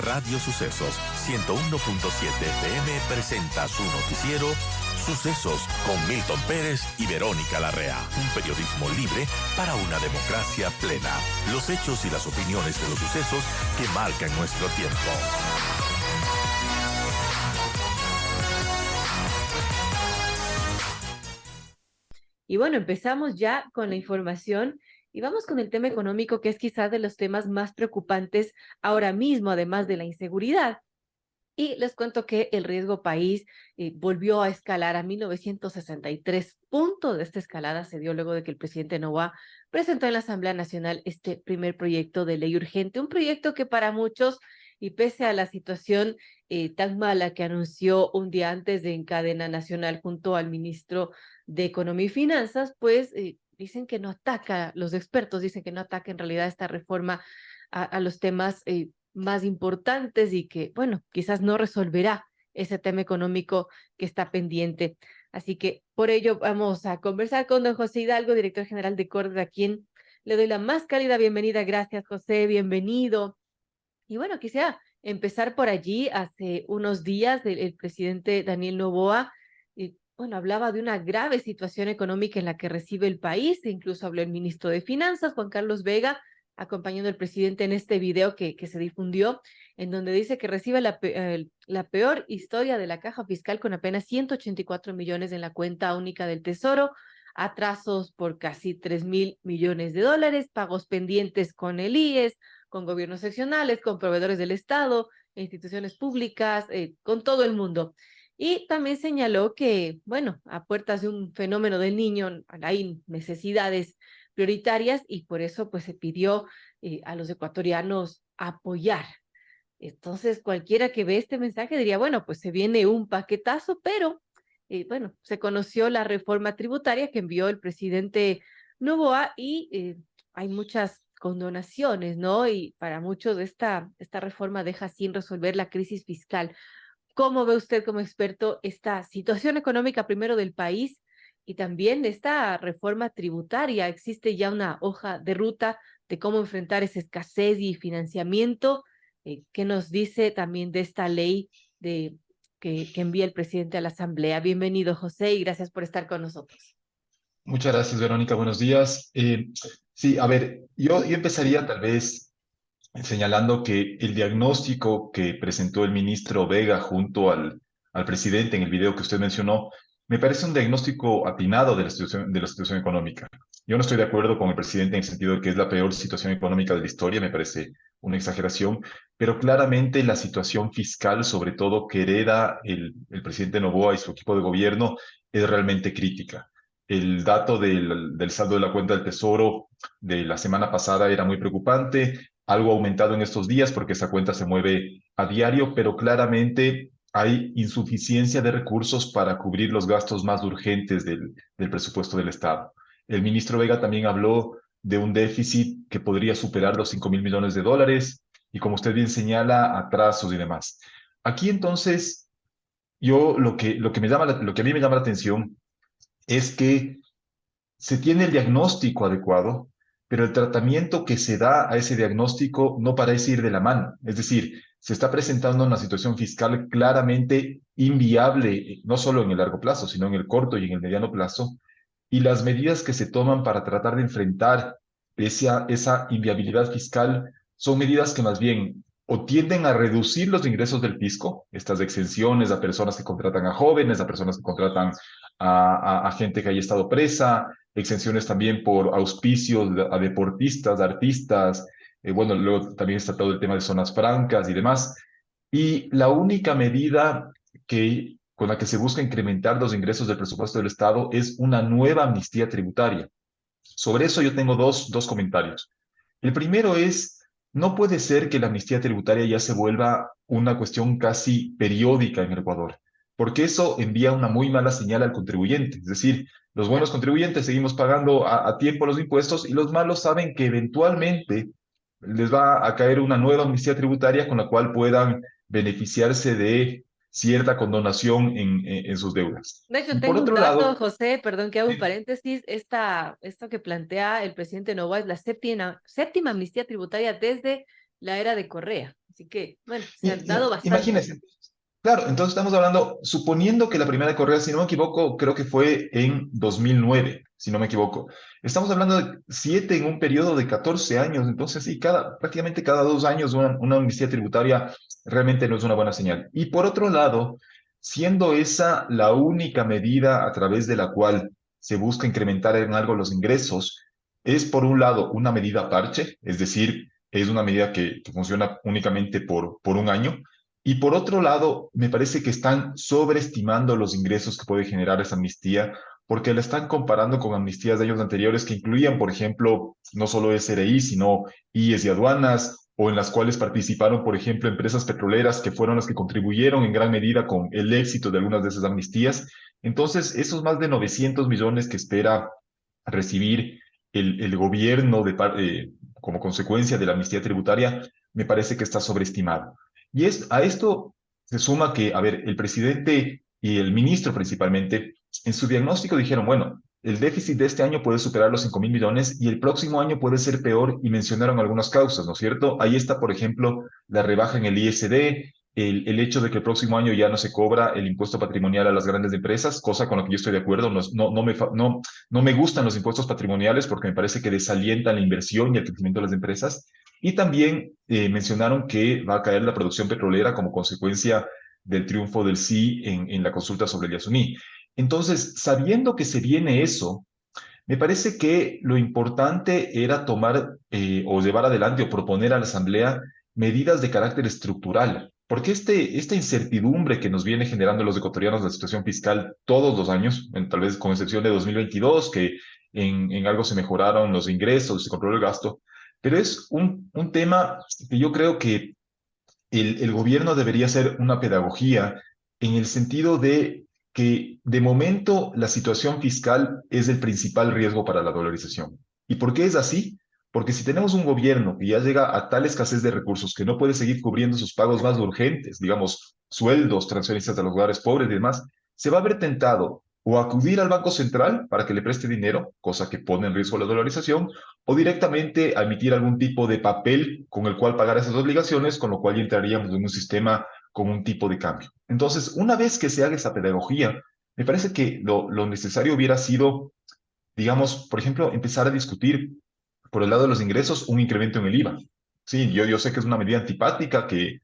Radio Sucesos 101.7 FM presenta su noticiero Sucesos con Milton Pérez y Verónica Larrea. Un periodismo libre para una democracia plena. Los hechos y las opiniones de los sucesos que marcan nuestro tiempo. Y bueno, empezamos ya con la información y vamos con el tema económico, que es quizás de los temas más preocupantes ahora mismo, además de la inseguridad. Y les cuento que el riesgo país volvió a escalar a 1963. Punto de esta escalada se dio luego de que el presidente Noboa presentó en la Asamblea Nacional este primer proyecto de ley urgente, un proyecto que para muchos, y pese a la situación tan mala que anunció un día antes de en cadena nacional junto al ministro de Economía y Finanzas, pues dicen que no ataca, los expertos dicen que no ataca en realidad esta reforma a los temas más importantes y que, bueno, quizás no resolverá ese tema económico que está pendiente. Así que por ello vamos a conversar con don José Hidalgo, director general de CORDER, a quien le doy la más cálida bienvenida. Gracias, José, bienvenido. Y bueno, quisiera empezar por allí. Hace unos días el presidente Daniel Noboa, bueno, hablaba de una grave situación económica en la que recibe el país. Incluso habló el ministro de Finanzas, Juan Carlos Vega, acompañando al presidente en este video que se difundió, en donde dice que recibe la peor historia de la caja fiscal, con apenas 184 millones en la cuenta única del Tesoro, atrasos por casi 3.000 millones de dólares, pagos pendientes con el IES, con gobiernos seccionales, con proveedores del Estado, instituciones públicas, con todo el mundo. Y también señaló que, bueno, a puertas de un fenómeno del Niño hay necesidades prioritarias y por eso pues se pidió a los ecuatorianos apoyar. Entonces cualquiera que ve este mensaje diría, bueno, pues se viene un paquetazo, pero bueno, se conoció la reforma tributaria que envió el presidente Noboa y hay muchas condonaciones, ¿no? Y para muchos esta reforma deja sin resolver la crisis fiscal. ¿Cómo ve usted como experto esta situación económica primero del país y también de esta reforma tributaria? ¿Existe ya una hoja de ruta de cómo enfrentar esa escasez y financiamiento? ¿Qué nos dice también de esta ley que envía el presidente a la Asamblea? Bienvenido, José, y gracias por estar con nosotros. Muchas gracias, Verónica. Buenos días. Sí, a ver, yo empezaría tal vez señalando que el diagnóstico que presentó el ministro Vega junto al presidente en el video que usted mencionó, me parece un diagnóstico atinado de la situación económica. Yo no estoy de acuerdo con el presidente en el sentido de que es la peor situación económica de la historia, me parece una exageración, pero claramente la situación fiscal, sobre todo que hereda el presidente Noboa y su equipo de gobierno, es realmente crítica. El dato del saldo de la cuenta del Tesoro de la semana pasada era muy preocupante, algo aumentado en estos días porque esa cuenta se mueve a diario, pero claramente hay insuficiencia de recursos para cubrir los gastos más urgentes del presupuesto del Estado. El ministro Vega también habló de un déficit que podría superar los 5.000 millones de dólares y, como usted bien señala, atrasos y demás. Aquí entonces, yo lo que a mí me llama la atención es que se tiene el diagnóstico adecuado, pero el tratamiento que se da a ese diagnóstico no parece ir de la mano. Es decir, se está presentando una situación fiscal claramente inviable, no solo en el largo plazo, sino en el corto y en el mediano plazo, y las medidas que se toman para tratar de enfrentar esa inviabilidad fiscal son medidas que más bien o tienden a reducir los ingresos del fisco, estas exenciones a personas que contratan a jóvenes, a personas que contratan a gente que haya estado presa, exenciones también por auspicios a deportistas, artistas, bueno, luego también está todo el tema de zonas francas y demás. Y la única medida con la que se busca incrementar los ingresos del presupuesto del Estado es una nueva amnistía tributaria. Sobre eso yo tengo dos comentarios. El primero es, no puede ser que la amnistía tributaria ya se vuelva una cuestión casi periódica en el Ecuador, porque eso envía una muy mala señal al contribuyente. Es decir, los buenos contribuyentes seguimos pagando a tiempo los impuestos y los malos saben que eventualmente les va a caer una nueva amnistía tributaria con la cual puedan beneficiarse de cierta condonación en sus deudas. De hecho, Y por tengo un otro dato, lado, José, perdón que hago un sí, paréntesis. Esto que plantea el presidente Noboa es la séptima amnistía tributaria desde la era de Correa. Así que, bueno, se han dado bastante. Imagínense. Claro, entonces estamos hablando, suponiendo que la primera Correa, si no me equivoco, creo que fue en 2009, si no me equivoco. Estamos hablando de 7 en un periodo de 14 años, entonces sí, prácticamente cada 2 años una amnistía tributaria realmente no es una buena señal. Y por otro lado, siendo esa la única medida a través de la cual se busca incrementar en algo los ingresos, es por un lado una medida parche, es decir, es una medida que funciona únicamente por un año. Y por otro lado, me parece que están sobreestimando los ingresos que puede generar esa amnistía, porque la están comparando con amnistías de años anteriores que incluían, por ejemplo, no solo SRI, sino IES y aduanas, o en las cuales participaron, por ejemplo, empresas petroleras que fueron las que contribuyeron en gran medida con el éxito de algunas de esas amnistías. Entonces, esos más de 900 millones que espera recibir el gobierno como consecuencia de la amnistía tributaria, me parece que está sobreestimado. A esto se suma que, a ver, el presidente y el ministro principalmente, en su diagnóstico dijeron, bueno, el déficit de este año puede superar los 5.000 millones y el próximo año puede ser peor y mencionaron algunas causas, ¿no es cierto? Ahí está, por ejemplo, la rebaja en el ISD, el hecho de que el próximo año ya no se cobra el impuesto patrimonial a las grandes empresas, cosa con la que yo estoy de acuerdo, no me gustan los impuestos patrimoniales porque me parece que desalientan la inversión y el crecimiento de las empresas. Y también mencionaron que va a caer la producción petrolera como consecuencia del triunfo del sí en la consulta sobre el Yasuní. Entonces, sabiendo que se viene eso, me parece que lo importante era tomar o llevar adelante o proponer a la Asamblea medidas de carácter estructural, porque esta incertidumbre que nos viene generando los ecuatorianos la situación fiscal todos los años, tal vez con excepción de 2022, que en algo se mejoraron los ingresos, se controló el gasto, pero es un tema que yo creo que el gobierno debería hacer una pedagogía en el sentido de que de momento la situación fiscal es el principal riesgo para la dolarización. ¿Y por qué es así? Porque si tenemos un gobierno que ya llega a tal escasez de recursos que no puede seguir cubriendo sus pagos más urgentes, digamos, sueldos, transferencias a los hogares pobres y demás, se va a ver tentado o a acudir al Banco Central para que le preste dinero, cosa que pone en riesgo la dolarización, o directamente a emitir algún tipo de papel con el cual pagar esas obligaciones, con lo cual ya entraríamos en un sistema con un tipo de cambio. Entonces, una vez que se haga esa pedagogía, me parece que lo necesario hubiera sido, digamos, por ejemplo, empezar a discutir por el lado de los ingresos un incremento en el IVA. Sí, yo sé que es una medida antipática, que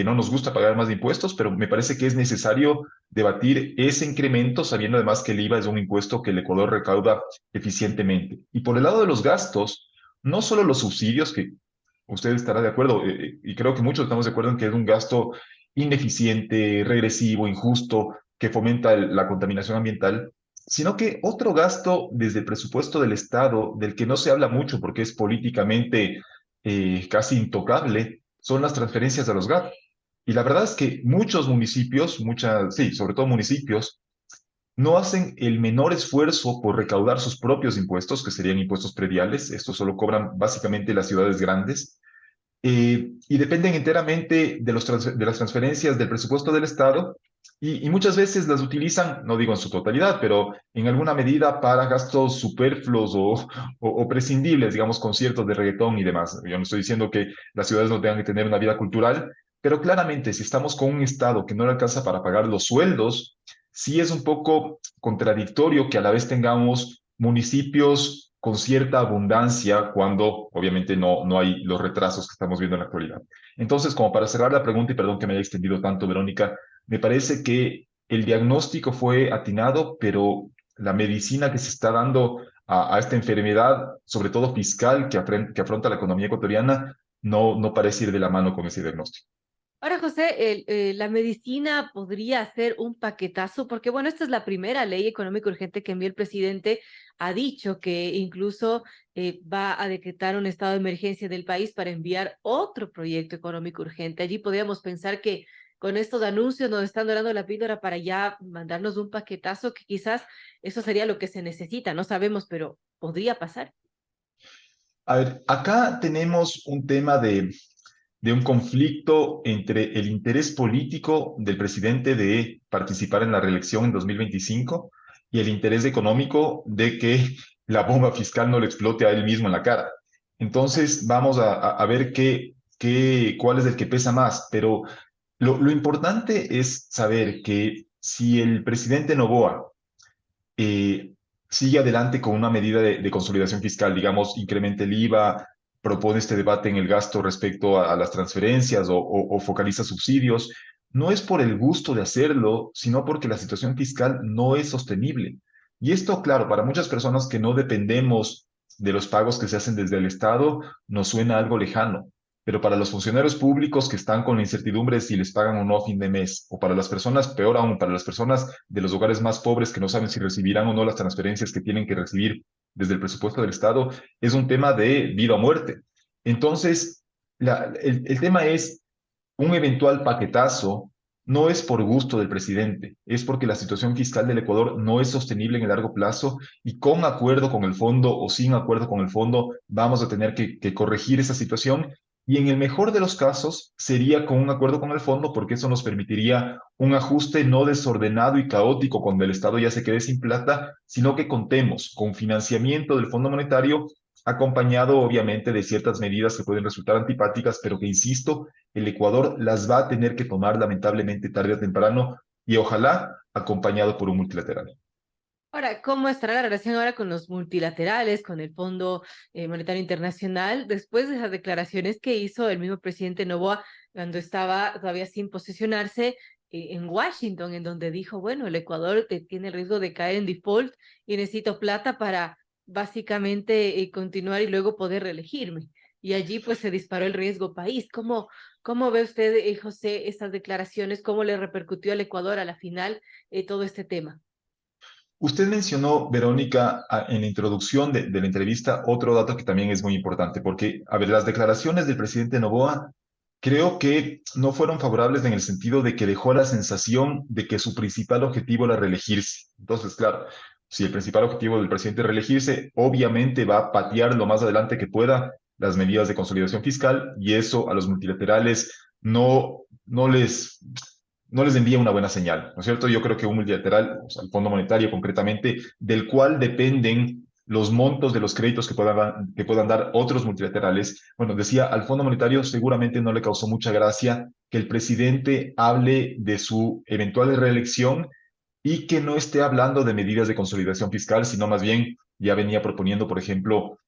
no nos gusta pagar más impuestos, pero me parece que es necesario debatir ese incremento, sabiendo además que el IVA es un impuesto que el Ecuador recauda eficientemente. Y por el lado de los gastos, no solo los subsidios, que usted estará de acuerdo, y creo que muchos estamos de acuerdo en que es un gasto ineficiente, regresivo, injusto, que fomenta la contaminación ambiental, sino que otro gasto desde el presupuesto del Estado, del que no se habla mucho porque es políticamente casi intocable, son las transferencias a los GAT. Y la verdad es que muchos municipios, sí, sobre todo municipios, no hacen el menor esfuerzo por recaudar sus propios impuestos, que serían impuestos prediales. Estos solo cobran básicamente las ciudades grandes y dependen enteramente de las transferencias del presupuesto del Estado y muchas veces las utilizan, no digo en su totalidad, pero en alguna medida para gastos superfluos o prescindibles, digamos, conciertos de reggaetón y demás. Yo no estoy diciendo que las ciudades no tengan que tener una vida cultural, pero claramente si estamos con un Estado que no le alcanza para pagar los sueldos, sí es un poco contradictorio que a la vez tengamos municipios con cierta abundancia cuando obviamente no hay los retrasos que estamos viendo en la actualidad. Entonces, como para cerrar la pregunta, y perdón que me haya extendido tanto, Verónica, me parece que el diagnóstico fue atinado, pero la medicina que se está dando a esta enfermedad, sobre todo fiscal, que afronta la economía ecuatoriana, no parece ir de la mano con ese diagnóstico. Ahora, José, la medicina podría hacer un paquetazo, porque bueno, esta es la primera ley económica urgente que envió el presidente. Ha dicho que incluso va a decretar un estado de emergencia del país para enviar otro proyecto económico urgente. Allí podríamos pensar que con estos anuncios nos están dorando la píldora para ya mandarnos un paquetazo, que quizás eso sería lo que se necesita, no sabemos, pero podría pasar. A ver, acá tenemos un tema de un conflicto entre el interés político del presidente de participar en la reelección en 2025 y el interés económico de que la bomba fiscal no le explote a él mismo en la cara. Entonces, vamos a ver cuál es el que pesa más, pero lo importante es saber que si el presidente Noboa eh, sigue adelante con una medida de consolidación fiscal, digamos, incremente el IVA, propone este debate en el gasto respecto a las transferencias o focaliza subsidios, no es por el gusto de hacerlo, sino porque la situación fiscal no es sostenible. Y esto, claro, para muchas personas que no dependemos de los pagos que se hacen desde el Estado, nos suena algo lejano. Pero para los funcionarios públicos que están con la incertidumbre de si les pagan o no a fin de mes, o para las personas, peor aún, para las personas de los hogares más pobres que no saben si recibirán o no las transferencias que tienen que recibir desde el presupuesto del Estado, es un tema de vida o muerte. Entonces, el tema es un eventual paquetazo no es por gusto del presidente, es porque la situación fiscal del Ecuador no es sostenible en el largo plazo y con acuerdo con el fondo o sin acuerdo con el fondo vamos a tener que corregir esa situación y en el mejor de los casos sería con un acuerdo con el fondo porque eso nos permitiría un ajuste no desordenado y caótico cuando el Estado ya se quede sin plata, sino que contemos con financiamiento del Fondo Monetario acompañado obviamente de ciertas medidas que pueden resultar antipáticas, pero que, insisto, el Ecuador las va a tener que tomar lamentablemente tarde o temprano y ojalá acompañado por un multilateral. Ahora, ¿cómo estará la relación ahora con los multilaterales, con el Fondo Monetario Internacional, después de esas declaraciones que hizo el mismo presidente Noboa cuando estaba todavía sin posesionarse en Washington, en donde dijo, bueno, el Ecuador tiene el riesgo de caer en default y necesito plata para básicamente continuar y luego poder reelegirme? Y allí pues se disparó el riesgo país. ¿Cómo ve usted, José, estas declaraciones? ¿Cómo le repercutió al Ecuador a la final todo este tema? Usted mencionó, Verónica, en la introducción de la entrevista, otro dato que también es muy importante, porque, a ver, las declaraciones del presidente Noboa creo que no fueron favorables en el sentido de que dejó la sensación de que su principal objetivo era reelegirse. Entonces, claro, si el principal objetivo del presidente es reelegirse, obviamente va a patear lo más adelante que pueda las medidas de consolidación fiscal y eso a los multilaterales no les envía una buena señal, ¿no es cierto? Yo creo que un multilateral, o sea, el Fondo Monetario concretamente, del cual dependen los montos de los créditos que puedan dar otros multilaterales. Bueno, decía, al Fondo Monetario seguramente no le causó mucha gracia que el presidente hable de su eventual reelección y que no esté hablando de medidas de consolidación fiscal, sino más bien ya venía proponiendo, por ejemplo,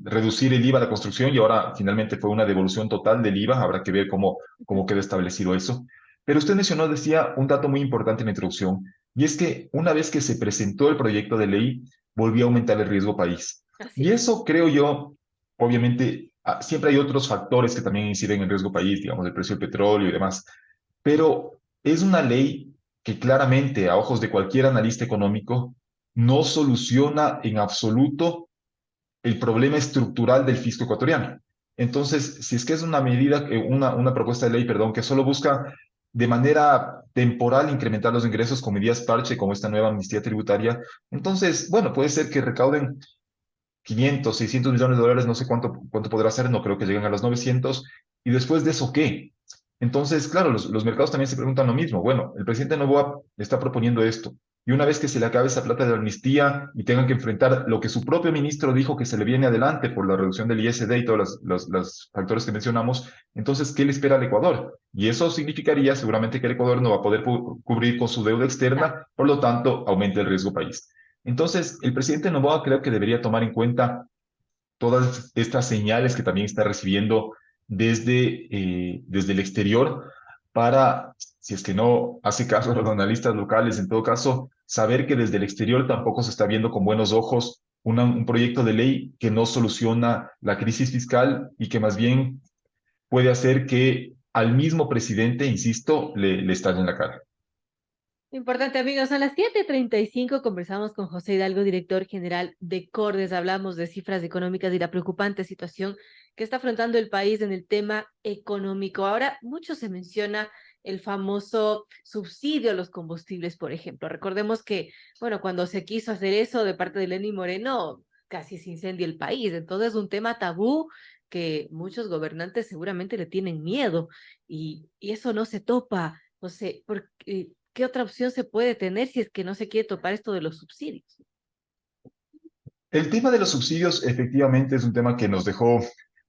reducir el IVA a la construcción y ahora finalmente fue una devolución total del IVA. Habrá que ver cómo queda establecido eso. Pero usted mencionó, decía, un dato muy importante en la introducción, y es que una vez que se presentó el proyecto de ley, volvió a aumentar el riesgo país. Así Y es. eso creo yo, obviamente, siempre hay otros factores que también inciden en el riesgo país, digamos, el precio del petróleo y demás, pero es una ley que claramente, a ojos de cualquier analista económico, no soluciona en absoluto el problema estructural del fisco ecuatoriano. Entonces, si es que es una medida, una propuesta de ley, perdón, que solo busca de manera temporal incrementar los ingresos con medidas parche, como esta nueva amnistía tributaria, entonces, bueno, puede ser que recauden 500, 600 millones de dólares, no sé cuánto podrá ser, no creo que lleguen a los 900, y después de eso, ¿qué? Entonces, claro, los mercados también se preguntan lo mismo. Bueno, el presidente Noboa está proponiendo esto, y una vez que se le acabe esa plata de la amnistía y tengan que enfrentar lo que su propio ministro dijo que se le viene adelante por la reducción del ISD y todos los factores que mencionamos, entonces, ¿qué le espera al Ecuador? Y eso significaría seguramente que el Ecuador no va a poder cubrir con su deuda externa, por lo tanto, aumenta el riesgo país. Entonces, el presidente Noboa creo que debería tomar en cuenta todas estas señales que también está recibiendo desde el exterior para, si es que no hace caso a los analistas locales, en todo caso, saber que desde el exterior tampoco se está viendo con buenos ojos un proyecto de ley que no soluciona la crisis fiscal y que más bien puede hacer que al mismo presidente, insisto, le estalle en la cara. Importante, amigos. A las 7:35 conversamos con José Hidalgo, director general de Cordes. Hablamos de cifras económicas y la preocupante situación que está afrontando el país en el tema económico. Ahora, mucho se menciona el famoso subsidio a los combustibles, por ejemplo. Recordemos que, bueno, cuando se quiso hacer eso de parte de Lenín Moreno, casi se incendia el país. Entonces, es un tema tabú que muchos gobernantes seguramente le tienen miedo y eso no se topa. José, porque ¿qué otra opción se puede tener si es que no se quiere topar esto de los subsidios? El tema de los subsidios efectivamente es un tema que nos dejó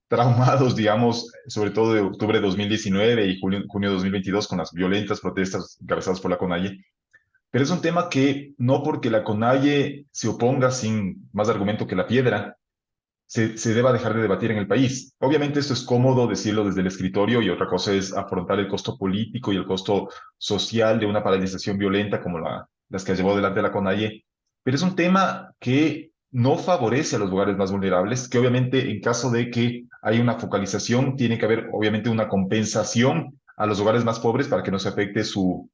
traumados, digamos, sobre todo de octubre de 2019 y junio de 2022 con las violentas protestas encabezadas por la CONAIE. Pero es un tema que no porque la CONAIE se oponga sin más argumento que la piedra, se deba dejar de debatir en el país. Obviamente esto es cómodo decirlo desde el escritorio y otra cosa es afrontar el costo político y el costo social de una paralización violenta como las que llevó adelante la CONAIE, pero es un tema que no favorece a los lugares más vulnerables, que obviamente en caso de que haya una focalización, tiene que haber obviamente una compensación a los lugares más pobres para que no se afecte su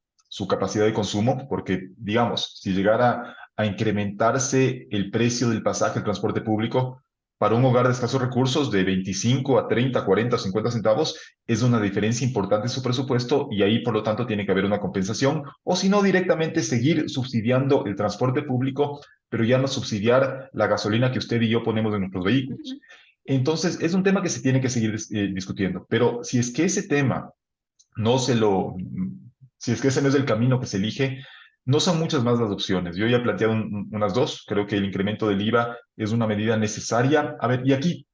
capacidad de consumo, porque digamos, si llegara a incrementarse el precio del pasaje, el transporte público, para un hogar de escasos recursos de 25 a 30, 40 o 50 centavos es una diferencia importante en su presupuesto y ahí por lo tanto tiene que haber una compensación o si no directamente seguir subsidiando el transporte público, pero ya no subsidiar la gasolina que usted y yo ponemos en nuestros vehículos. Ujú. Entonces es un tema que se tiene que seguir discutiendo, pero si es que ese tema no se lo, si es que ese no es el camino que se elige, no son muchas más las opciones. Yo ya he planteado unas dos, creo que el incremento del IVA es una medida necesaria. A ver, y aquí,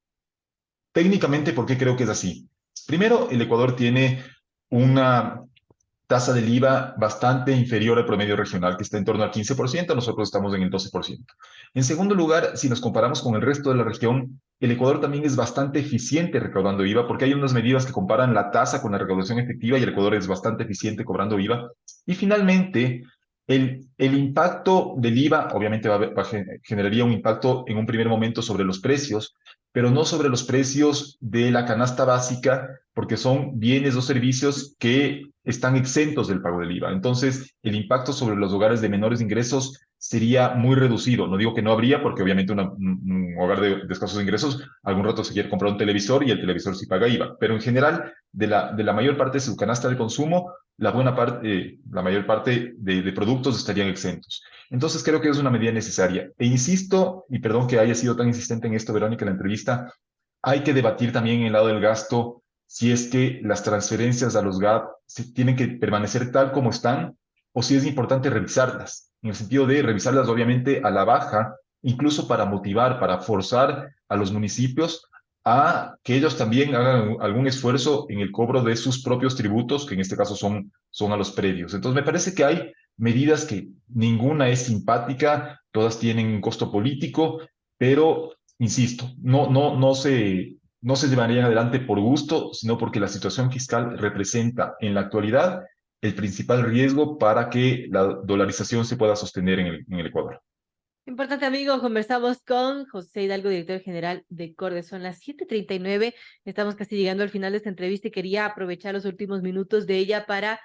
técnicamente, ¿por qué creo que es así? Primero, el Ecuador tiene una tasa del IVA bastante inferior al promedio regional, que está en torno al 15%, nosotros estamos en el 12%. En segundo lugar, si nos comparamos con el resto de la región, el Ecuador también es bastante eficiente recaudando IVA, porque hay unas medidas que comparan la tasa con la recaudación efectiva y el Ecuador es bastante eficiente cobrando IVA. Y finalmente, el impacto del IVA, obviamente generaría un impacto en un primer momento sobre los precios, pero no sobre los precios de la canasta básica, porque son bienes o servicios que están exentos del pago del IVA. Entonces, el impacto sobre los hogares de menores ingresos sería muy reducido. No digo que no habría, porque obviamente un hogar de escasos ingresos, algún rato se quiere comprar un televisor y el televisor sí paga IVA. Pero en general, de la mayor parte de su canasta de consumo, la mayor parte de productos estarían exentos. Entonces creo que es una medida necesaria. E insisto, y perdón que haya sido tan insistente en esto, Verónica, en la entrevista, hay que debatir también en el lado del gasto si es que las transferencias a los GAP tienen que permanecer tal como están o si es importante revisarlas, en el sentido de revisarlas obviamente a la baja, incluso para motivar, para forzar a los municipios a que ellos también hagan algún esfuerzo en el cobro de sus propios tributos, que en este caso son a los predios. Entonces, me parece que hay medidas que ninguna es simpática, todas tienen un costo político, pero, insisto, no se llevarían adelante por gusto, sino porque la situación fiscal representa en la actualidad el principal riesgo para que la dolarización se pueda sostener en el Ecuador. Importante amigo, conversamos con José Hidalgo, director general de Cordes. Son las 7:39, estamos casi llegando al final de esta entrevista y quería aprovechar los últimos minutos de ella para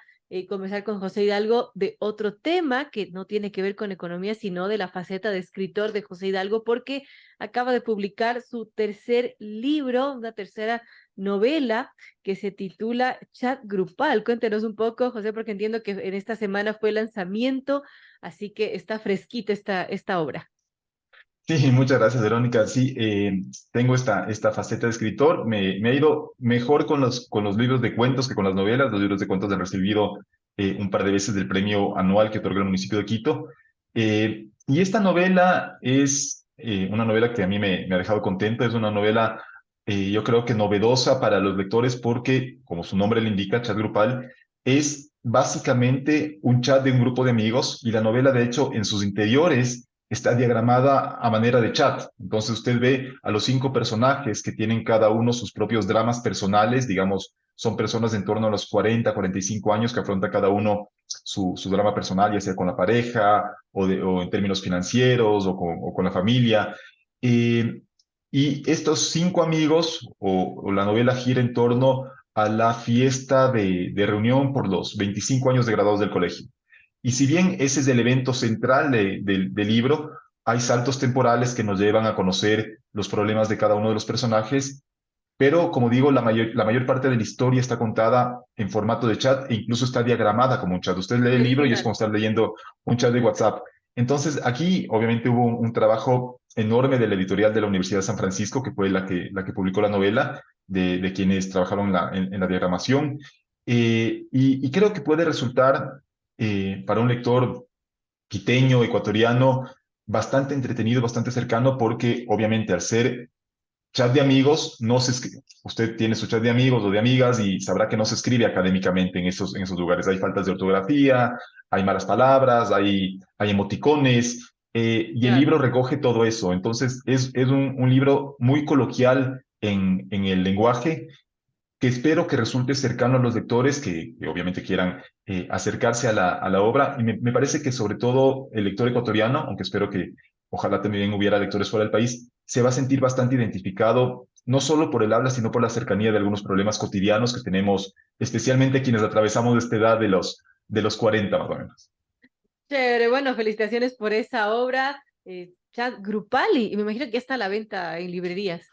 conversar con José Hidalgo de otro tema que no tiene que ver con economía, sino de la faceta de escritor de José Hidalgo, porque acaba de publicar su tercer libro, una tercera novela que se titula Chat Grupal. Cuéntenos un poco, José, porque entiendo que en esta semana fue el lanzamiento. Así que está fresquita esta obra. Sí, muchas gracias, Verónica. Sí, tengo esta faceta de escritor. Me ha ido mejor con los libros de cuentos que con las novelas. Los libros de cuentos han recibido un par de veces el premio anual que otorga el municipio de Quito. Y esta novela es una novela que a mí me ha dejado contento. Es una novela, yo creo que novedosa para los lectores porque, como su nombre le indica, chat grupal, es básicamente un chat de un grupo de amigos y la novela, de hecho, en sus interiores está diagramada a manera de chat. Entonces usted ve a los 5 personajes que tienen cada uno sus propios dramas personales, digamos, son personas en torno a los 40, 45 años que afronta cada uno su drama personal, ya sea con la pareja o en términos financieros o con la familia. Eh, y estos 5 amigos o la novela gira en torno a la fiesta de reunión por los 25 años de graduados del colegio. Y si bien ese es el evento central del libro, hay saltos temporales que nos llevan a conocer los problemas de cada uno de los personajes, pero como digo, la mayor parte de la historia está contada en formato de chat e incluso está diagramada como un chat. Usted lee el libro y es como estar leyendo un chat de WhatsApp. Entonces, aquí obviamente hubo un trabajo enorme de la editorial de la Universidad de San Francisco, que fue la que publicó la novela, de quienes trabajaron en la diagramación. Y creo que puede resultar para un lector quiteño, ecuatoriano, bastante entretenido, bastante cercano, porque obviamente al ser chat de amigos no se escribe. Usted tiene su chat de amigos o de amigas y sabrá que no se escribe académicamente en esos lugares. Hay faltas de ortografía, hay malas palabras, hay emoticones, y el Claro. libro recoge todo eso. Entonces, es un libro muy coloquial en el lenguaje que espero que resulte cercano a los lectores que obviamente quieran acercarse a la obra. Y me parece que sobre todo el lector ecuatoriano, aunque espero que ojalá también hubiera lectores fuera del país, se va a sentir bastante identificado, no solo por el habla, sino por la cercanía de algunos problemas cotidianos que tenemos, especialmente quienes atravesamos esta edad de los 40 más o menos. Chévere, bueno, felicitaciones por esa obra, chat grupal, y me imagino que ya está a la venta en librerías.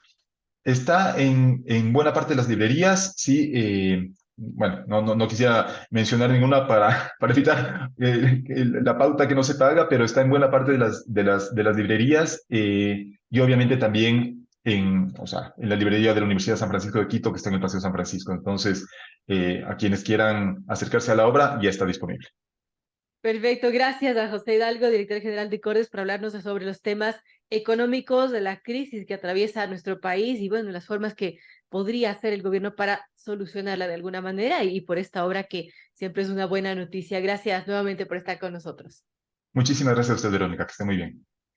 Está en buena parte de las librerías, sí. Bueno, no quisiera mencionar ninguna para evitar la pauta que no se paga, pero está en buena parte de las librerías, y obviamente también o sea, en la librería de la Universidad de San Francisco de Quito, que está en el Paseo San Francisco. Entonces, a quienes quieran acercarse a la obra, ya está disponible. Perfecto, gracias a José Hidalgo, director general de Cordes, por hablarnos sobre los temas económicos de la crisis que atraviesa nuestro país y bueno, las formas que podría hacer el gobierno para solucionarla de alguna manera y por esta obra que siempre es una buena noticia. Gracias nuevamente por estar con nosotros. Muchísimas gracias a usted, Verónica, que esté muy bien.